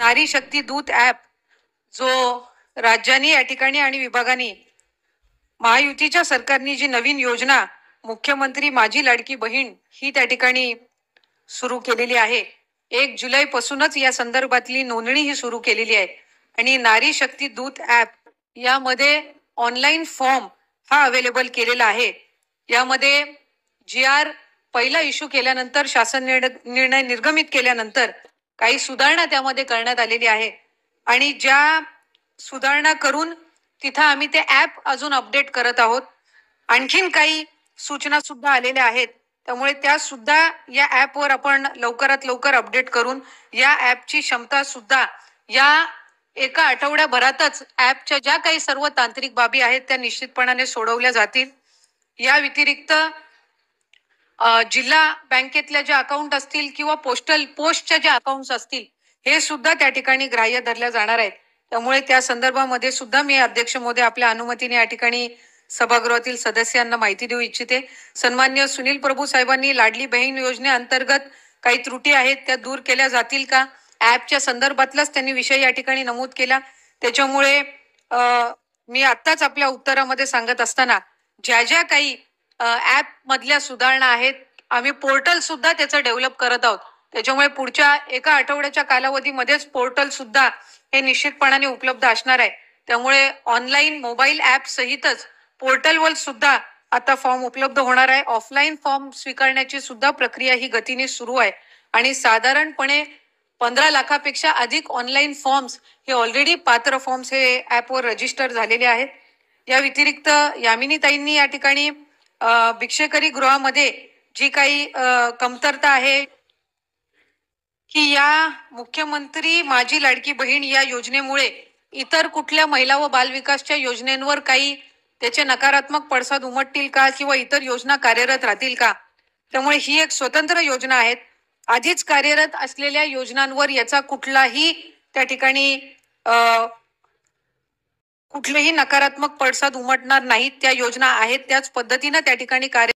नारी शक्ती दूत ॲप जो राज्यांनी या ठिकाणी आणि विभागांनी महायुतीच्या सरकारने जी नवीन योजना मुख्यमंत्री माझी लाडकी बहीण ही त्या ठिकाणी सुरू केलेली आहे। 1 जुलै पासूनच या संदर्भातली नोंदणी ही सुरू केलेली आहे आणि नारी शक्ती दूत ॲप यामध्ये ऑनलाईन फॉर्म हा अवेलेबल केलेला आहे। यामध्ये GR पहिला इश्यू केल्यानंतर शासन निर्णय निर्गमित केल्यानंतर काही सुधारणा त्यामध्ये करण्यात आलेली आहे आणि ज्या सुधारणा करून तिथं आम्ही ते ॲप अजून अपडेट करत आहोत। आणखीन काही सूचना सुद्धा आलेल्या आहेत, त्यामुळे त्या सुद्धा या ॲपवर आपण लवकरात लवकर अपडेट करून या ॲपची क्षमता सुद्धा या एका आठवड्याभरातच ॲपच्या ज्या काही सर्व तांत्रिक बाबी आहेत त्या निश्चितपणाने सोडवल्या जातील। या व्यतिरिक्त जिल्हा बँकेतल्या ज्या अकाउंट असतील किंवा पोस्टच्या ज्या अकाउंट्स असतील हे सुद्धा त्या ठिकाणी ग्राह्य धरल्या जाणार आहेत। त्यामुळे त्या संदर्भामध्ये सुद्धा मी अध्यक्ष महोदय आपल्या अनुमतीने या ठिकाणी सभागृहातील सदस्यांना माहिती देऊ इच्छिते। सन्मान्य सुनील प्रभू साहेबांनी लाडली बहीण योजनेअंतर्गत काही त्रुटी आहेत त्या दूर केल्या जातील का, ॲपच्या संदर्भातलाच त्यांनी विषय या ठिकाणी नमूद केला। त्याच्यामुळे मी आत्ताच आपल्या उत्तरामध्ये सांगत असताना ज्या ज्या काही ॲप मधल्या सुधारणा आहेत आम्ही पोर्टल सुद्धा त्याचं डेव्हलप करत आहोत। त्याच्यामुळे पुढच्या एका आठवड्याच्या कालावधीमध्येच पोर्टल सुद्धा हे निश्चितपणाने उपलब्ध असणार आहे। त्यामुळे ऑनलाईन मोबाईल ॲप सहितच पोर्टलवर सुद्धा आता फॉर्म उपलब्ध होणार आहे। ऑफलाईन फॉर्म स्वीकारण्याची सुद्धा प्रक्रिया ही गतीने सुरू आहे आणि साधारणपणे 15 लाखापेक्षा अधिक ऑनलाईन फॉर्म्स हे ऑलरेडी पात्र फॉर्म्स हे ॲपवर रजिस्टर झालेले आहेत। या व्यतिरिक्त यामिनीताईंनी या ठिकाणी भिक्षेकरी गृहामध्ये जी काही कमतरता आहे की या मुख्यमंत्री माझी लाडकी बहीण या योजनेमुळे इतर कुठल्या महिला व बालविकासच्या योजनेंवर काही त्याचे नकारात्मक पडसाद उमटतील का किंवा इतर योजना कार्यरत राहतील का, त्यामुळे ही एक स्वतंत्र योजना आहे। आधीच कार्यरत असलेल्या योजनांवर याचा कुठलाही त्या ठिकाणी कुठलेही नकारात्मक पडसाद उमटणार नाहीत। त्या योजना आहेत त्याच पद्धतीने त्या ठिकाणी कार्य